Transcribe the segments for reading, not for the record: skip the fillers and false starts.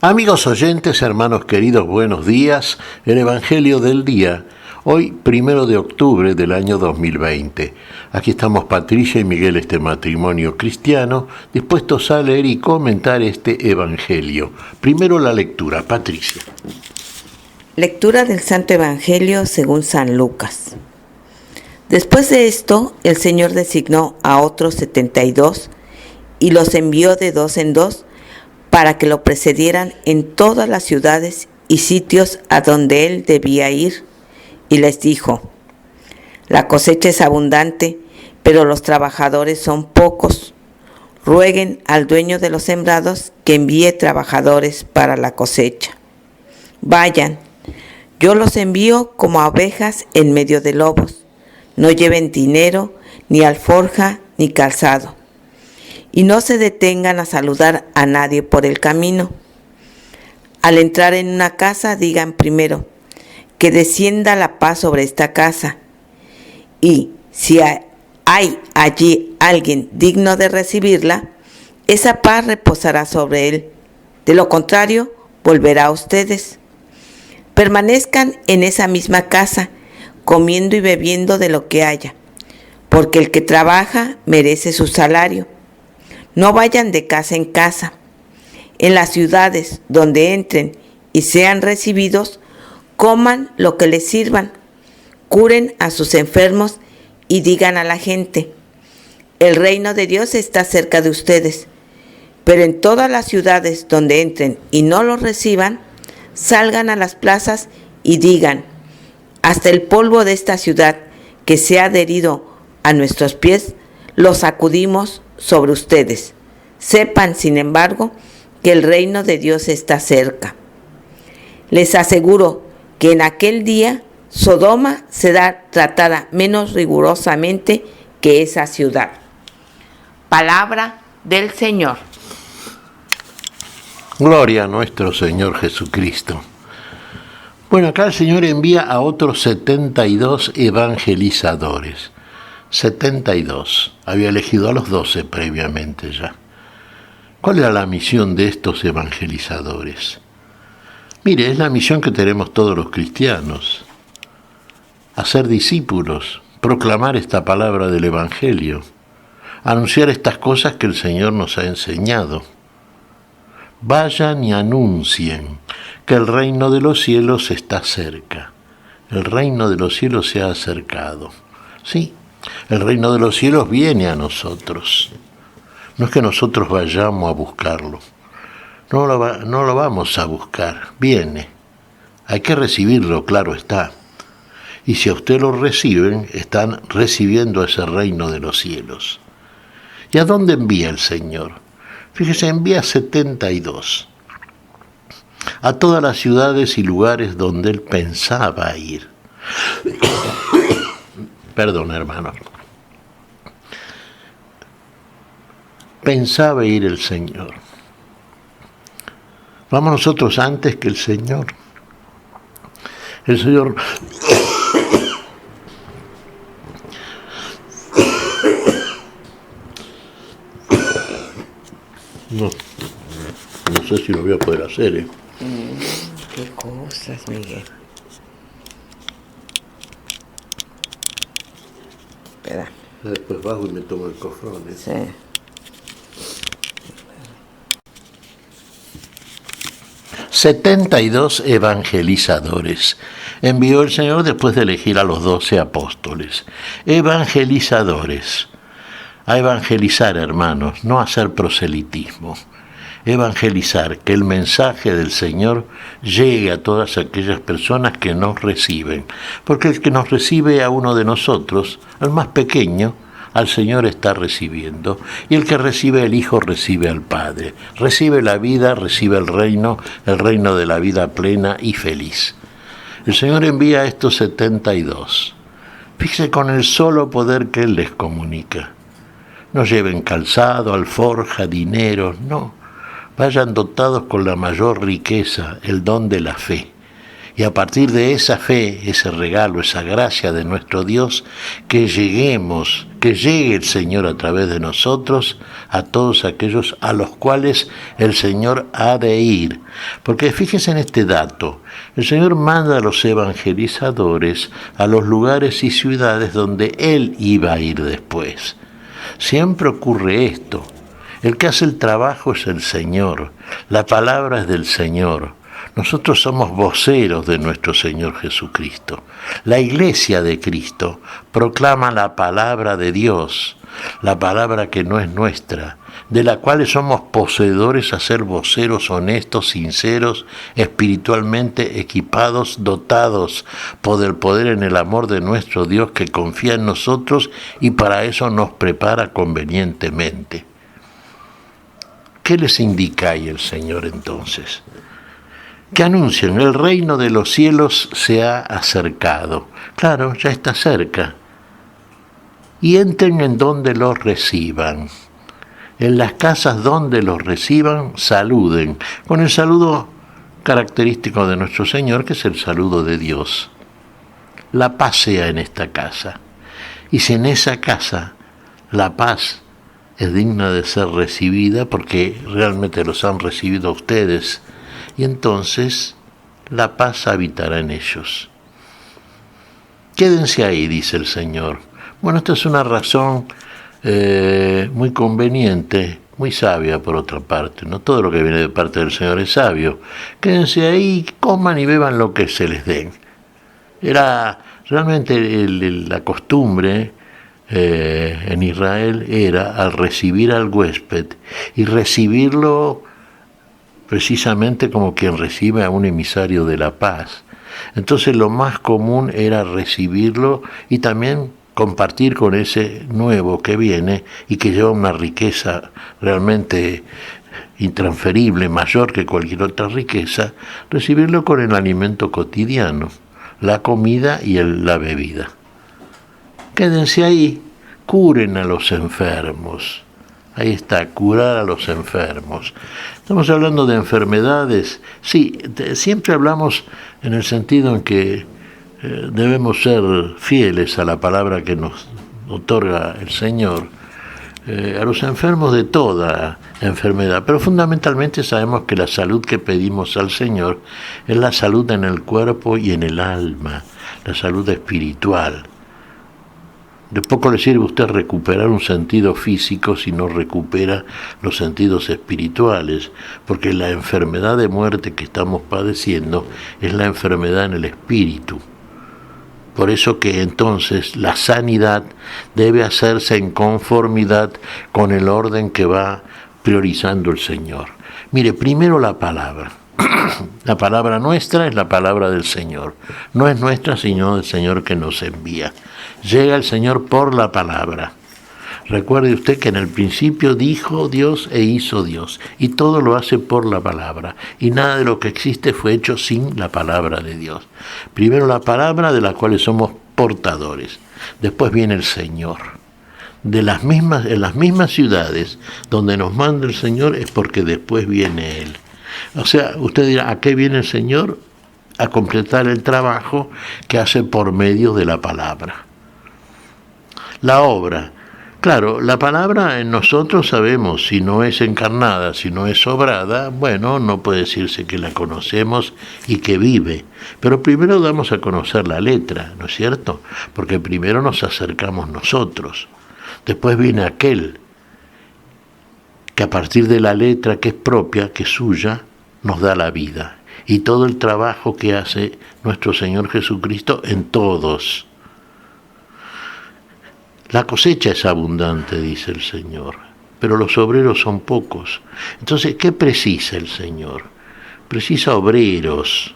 Amigos oyentes, hermanos queridos, buenos días. El Evangelio del día, hoy 1 de octubre del año 2020. Aquí estamos Patricia y Miguel, este matrimonio cristiano, dispuestos a leer y comentar este Evangelio. Primero la lectura, Patricia. Lectura del Santo Evangelio según San Lucas. Después de esto, el Señor designó a otros 72 y los envió de dos en dos para que lo precedieran en todas las ciudades y sitios a donde él debía ir, y les dijo: la cosecha es abundante, pero los trabajadores son pocos. Rueguen al dueño de los sembrados que envíe trabajadores para la cosecha. Vayan, yo los envío como a ovejas en medio de lobos. No lleven dinero, ni alforja, ni calzado. Y no se detengan a saludar a nadie por el camino. Al entrar en una casa, digan primero: que descienda la paz sobre esta casa. Y si hay allí alguien digno de recibirla, esa paz reposará sobre él. De lo contrario, volverá a ustedes. Permanezcan en esa misma casa, comiendo y bebiendo de lo que haya, porque el que trabaja merece su salario. No vayan de casa en casa. En las ciudades donde entren y sean recibidos, coman lo que les sirvan, curen a sus enfermos y digan a la gente: el reino de Dios está cerca de ustedes. Pero en todas las ciudades donde entren y no los reciban, salgan a las plazas y digan: hasta el polvo de esta ciudad que se ha adherido a nuestros pies, lo sacudimos sobre ustedes. Sepan, sin embargo, que el reino de Dios está cerca. Les aseguro que en aquel día Sodoma será tratada menos rigurosamente que esa ciudad. Palabra del Señor. Gloria a nuestro Señor Jesucristo. Bueno, acá el Señor envía a otros 72 evangelizadores. 72. Había elegido a los 12 previamente ya. ¿Cuál era la misión de estos evangelizadores? Mire, es la misión que tenemos todos los cristianos: hacer discípulos, proclamar esta palabra del Evangelio, anunciar estas cosas que el Señor nos ha enseñado. Vayan y anuncien que el reino de los cielos está cerca. El reino de los cielos se ha acercado. Sí, el reino de los cielos viene a nosotros. No es que nosotros vayamos a buscarlo. No lo vamos a buscar. Viene. Hay que recibirlo, claro está. Y si a usted lo reciben, están recibiendo ese reino de los cielos. ¿Y a dónde envía el Señor? Fíjese, envía 72. A todas las ciudades y lugares donde él pensaba ir. Perdón, hermano. Pensaba ir el Señor. Vamos nosotros antes que el Señor. El Señor no sé si lo voy a poder hacer, Qué cosas, Miguel. Espera. Después bajo y me tomo el cofrón. Sí. 72 evangelizadores envió el Señor después de elegir a los 12 apóstoles. Evangelizadores. A evangelizar, hermanos, no hacer proselitismo. Evangelizar, que el mensaje del Señor llegue a todas aquellas personas que nos reciben. Porque el que nos recibe a uno de nosotros, al más pequeño, al Señor está recibiendo. Y el que recibe al Hijo recibe al Padre. Recibe la vida, recibe el reino de la vida plena y feliz. El Señor envía a estos 72. Fíjese con el solo poder que Él les comunica. No lleven calzado, alforja, dinero, no. Vayan dotados con la mayor riqueza, el don de la fe. Y a partir de esa fe, ese regalo, esa gracia de nuestro Dios, que llegue el Señor a través de nosotros a todos aquellos a los cuales el Señor ha de ir. Porque fíjense en este dato, el Señor manda a los evangelizadores a los lugares y ciudades donde Él iba a ir después. Siempre ocurre esto. El que hace el trabajo es el Señor, la palabra es del Señor. Nosotros somos voceros de nuestro Señor Jesucristo. La Iglesia de Cristo proclama la palabra de Dios, la palabra que no es nuestra, de la cual somos poseedores a ser voceros honestos, sinceros, espiritualmente equipados, dotados por el poder en el amor de nuestro Dios que confía en nosotros y para eso nos prepara convenientemente. ¿Qué les indica ahí el Señor entonces? Que anuncian, el reino de los cielos se ha acercado. Claro, ya está cerca. Y entren en donde los reciban. En las casas donde los reciban, saluden, con el saludo característico de nuestro Señor, que es el saludo de Dios. La paz sea en esta casa. Y si en esa casa la paz es digna de ser recibida, porque realmente los han recibido a ustedes, y entonces la paz habitará en ellos. Quédense ahí, dice el Señor. Bueno, esta es una razón muy conveniente, muy sabia por otra parte. No todo lo que viene de parte del Señor es sabio. Quédense ahí, coman y beban lo que se les den. Era realmente la costumbre en Israel era al recibir al huésped y recibirlo precisamente como quien recibe a un emisario de la paz. Entonces lo más común era recibirlo y también compartir con ese nuevo que viene y que lleva una riqueza realmente intransferible, mayor que cualquier otra riqueza, recibirlo con el alimento cotidiano, la comida y la bebida. Quédense ahí, curen a los enfermos. Ahí está, curar a los enfermos. Estamos hablando de enfermedades. Sí, siempre hablamos en el sentido en que debemos ser fieles a la palabra que nos otorga el Señor, a los enfermos de toda enfermedad, pero fundamentalmente sabemos que la salud que pedimos al Señor es la salud en el cuerpo y en el alma, la salud espiritual. De poco le sirve a usted recuperar un sentido físico si no recupera los sentidos espirituales, porque la enfermedad de muerte que estamos padeciendo es la enfermedad en el espíritu. Por eso que entonces la sanidad debe hacerse en conformidad con el orden que va priorizando el Señor. Mire, primero la palabra. La palabra nuestra es la palabra del Señor. No es nuestra, sino del Señor que nos envía. Llega el Señor por la palabra. Recuerde usted que en el principio dijo Dios e hizo Dios. Y todo lo hace por la palabra. Y nada de lo que existe fue hecho sin la palabra de Dios. Primero la palabra de la cual somos portadores. Después viene el Señor. En las mismas ciudades donde nos manda el Señor es porque después viene Él. O sea, usted dirá, ¿a qué viene el Señor? A completar el trabajo que hace por medio de la palabra. La obra. Claro, la palabra en nosotros sabemos, si no es encarnada, si no es obrada, bueno, no puede decirse que la conocemos y que vive. Pero primero damos a conocer la letra, ¿no es cierto? Porque primero nos acercamos nosotros. Después viene aquel que a partir de la letra que es propia, que es suya, nos da la vida. Y todo el trabajo que hace nuestro Señor Jesucristo en todos. La cosecha es abundante, dice el Señor, pero los obreros son pocos. Entonces, ¿qué precisa el Señor? Precisa obreros.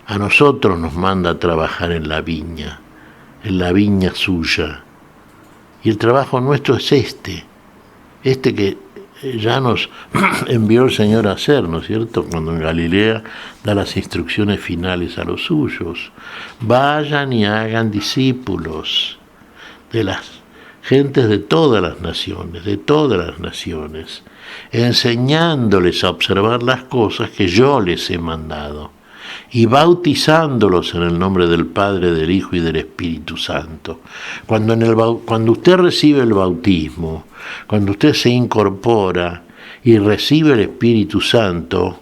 A nosotros nos manda a trabajar en la viña suya. Y el trabajo nuestro es este que ya nos envió el Señor a hacer, ¿no es cierto? Cuando en Galilea da las instrucciones finales a los suyos. Vayan y hagan discípulos de las gentes de todas las naciones, enseñándoles a observar las cosas que yo les he mandado. y bautizándolos en el nombre del Padre, del Hijo y del Espíritu Santo. Cuando usted recibe el bautismo, cuando usted se incorpora y recibe el Espíritu Santo,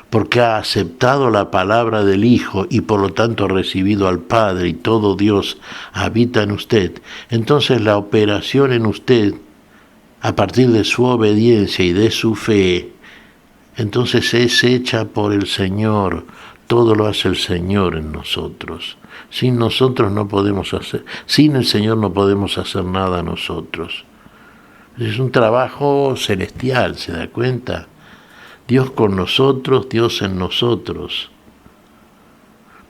porque ha aceptado la palabra del Hijo y por lo tanto ha recibido al Padre y todo Dios habita en usted, entonces la operación en usted, a partir de su obediencia y de su fe, entonces es hecha por el Señor. Todo lo hace el Señor en nosotros. Sin nosotros no podemos hacer, sin el Señor no podemos hacer nada nosotros. Es un trabajo celestial, ¿se da cuenta? Dios con nosotros, Dios en nosotros.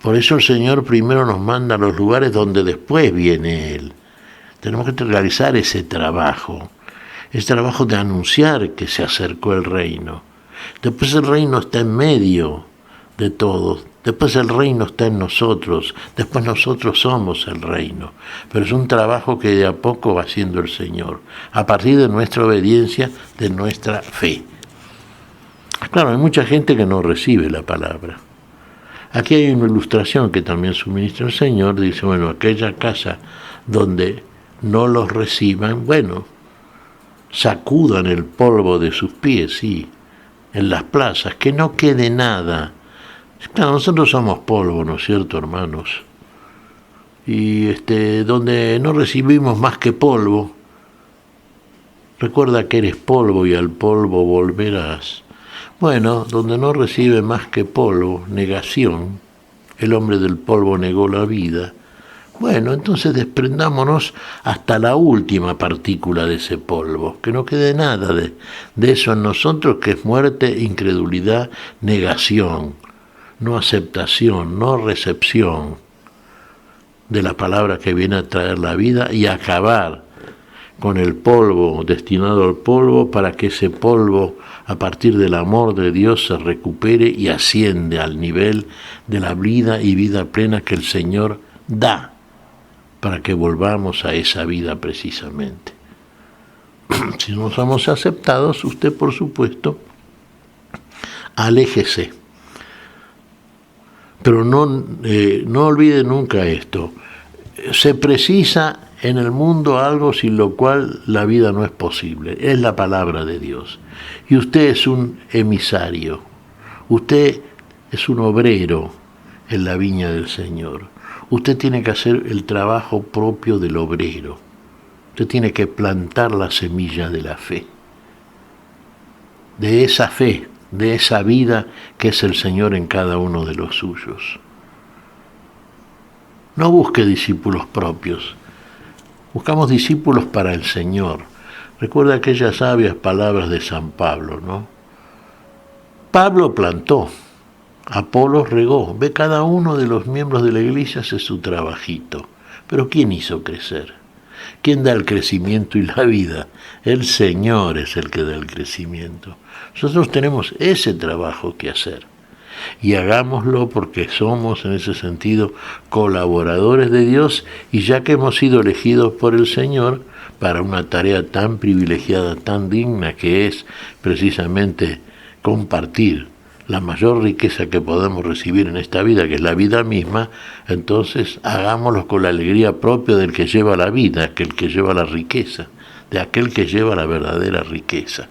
Por eso el Señor primero nos manda a los lugares donde después viene Él. Tenemos que realizar ese trabajo de anunciar que se acercó el reino. Después el reino está en medio de todos. Después el reino está en nosotros. Después nosotros somos el reino. Pero es un trabajo que de a poco va haciendo el Señor, a partir de nuestra obediencia, de nuestra fe. Claro, hay mucha gente que no recibe la palabra. Aquí hay una ilustración que también suministra el Señor. Dice, bueno, aquella casa donde no los reciban, bueno, sacudan el polvo de sus pies, sí, en las plazas, que no quede nada. Claro, nosotros somos polvo, ¿no es cierto, hermanos? Y donde no recibimos más que polvo, recuerda que eres polvo y al polvo volverás. Bueno, donde no recibe más que polvo, negación, el hombre del polvo negó la vida. Bueno, entonces desprendámonos hasta la última partícula de ese polvo, que no quede nada de eso en nosotros, que es muerte, incredulidad, negación, no aceptación, no recepción de la palabra que viene a traer la vida y acabar con el polvo, destinado al polvo, para que ese polvo, a partir del amor de Dios, se recupere y asciende al nivel de la vida y vida plena que el Señor da, para que volvamos a esa vida precisamente. Si no somos aceptados, usted, por supuesto, aléjese. Pero no olvide nunca esto. Se precisa en el mundo algo sin lo cual la vida no es posible. Es la palabra de Dios. Y usted es un emisario. Usted es un obrero en la viña del Señor. Usted tiene que hacer el trabajo propio del obrero. Usted tiene que plantar la semilla de la fe. De esa fe, de esa vida que es el Señor en cada uno de los suyos. No busque discípulos propios. Buscamos discípulos para el Señor. Recuerda aquellas sabias palabras de San Pablo, ¿no? Pablo plantó, Apolos regó. Ve, cada uno de los miembros de la iglesia hace su trabajito. Pero ¿quién hizo crecer? ¿Quién da el crecimiento y la vida? El Señor es el que da el crecimiento. Nosotros tenemos ese trabajo que hacer. Y hagámoslo porque somos, en ese sentido, colaboradores de Dios, y ya que hemos sido elegidos por el Señor para una tarea tan privilegiada, tan digna, que es precisamente compartir la mayor riqueza que podemos recibir en esta vida, que es la vida misma, entonces hagámoslo con la alegría propia del que lleva la vida, aquel que lleva la riqueza, de aquel que lleva la verdadera riqueza,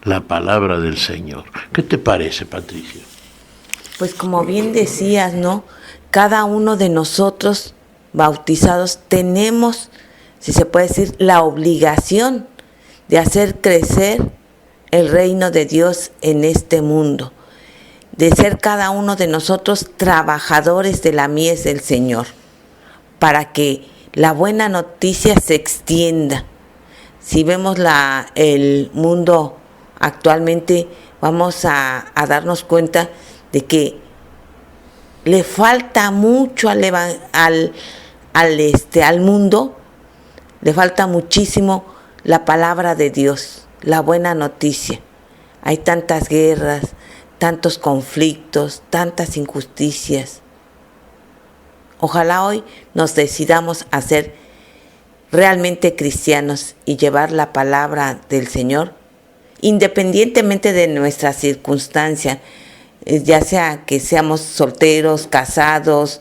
la palabra del Señor. ¿Qué te parece, Patricia? Pues como bien decías, ¿no? Cada uno de nosotros bautizados tenemos, si se puede decir, la obligación de hacer crecer el reino de Dios en este mundo, de ser cada uno de nosotros trabajadores de la mies del Señor, para que la buena noticia se extienda. Si vemos el mundo actualmente, vamos a darnos cuenta de que le falta mucho al mundo, le falta muchísimo la palabra de Dios, la buena noticia. Hay tantas guerras, tantos conflictos, tantas injusticias. Ojalá hoy nos decidamos a ser realmente cristianos y llevar la palabra del Señor, independientemente de nuestras circunstancias, ya sea que seamos solteros, casados,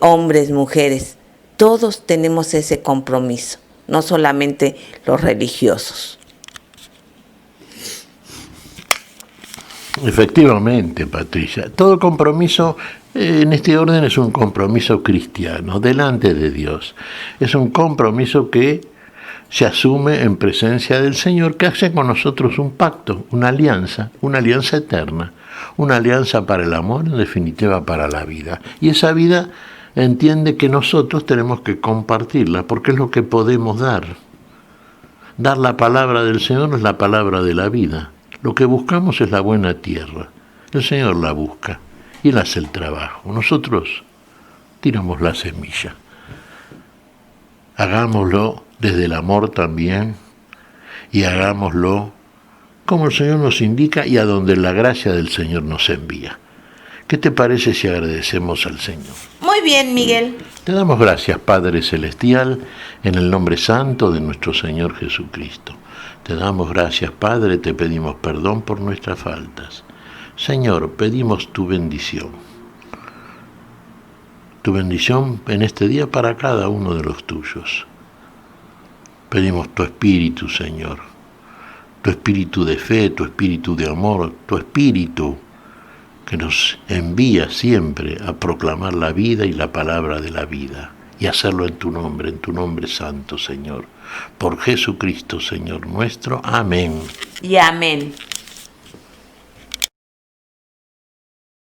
hombres, mujeres, todos tenemos ese compromiso, no solamente los religiosos. Efectivamente, Patricia. Todo compromiso en este orden es un compromiso cristiano, delante de Dios. Es un compromiso que se asume en presencia del Señor, que hace con nosotros un pacto, una alianza eterna, una alianza para el amor, en definitiva para la vida. Y esa vida entiende que nosotros tenemos que compartirla, porque es lo que podemos dar. Dar la palabra del Señor es la palabra de la vida. Lo que buscamos es la buena tierra. El Señor la busca y Él hace el trabajo. Nosotros tiramos la semilla. Hagámoslo desde el amor también y hagámoslo como el Señor nos indica y a donde la gracia del Señor nos envía. ¿Qué te parece si agradecemos al Señor? Muy bien, Miguel. Te damos gracias, Padre Celestial, en el nombre santo de nuestro Señor Jesucristo. Te damos gracias, Padre, te pedimos perdón por nuestras faltas. Señor, pedimos tu bendición. Tu bendición en este día para cada uno de los tuyos. Pedimos tu espíritu, Señor. Tu espíritu de fe, tu espíritu de amor, tu espíritu que nos envía siempre a proclamar la vida y la palabra de la vida. Y hacerlo en tu nombre santo, Señor. Por Jesucristo, Señor nuestro. Amén. Y amén.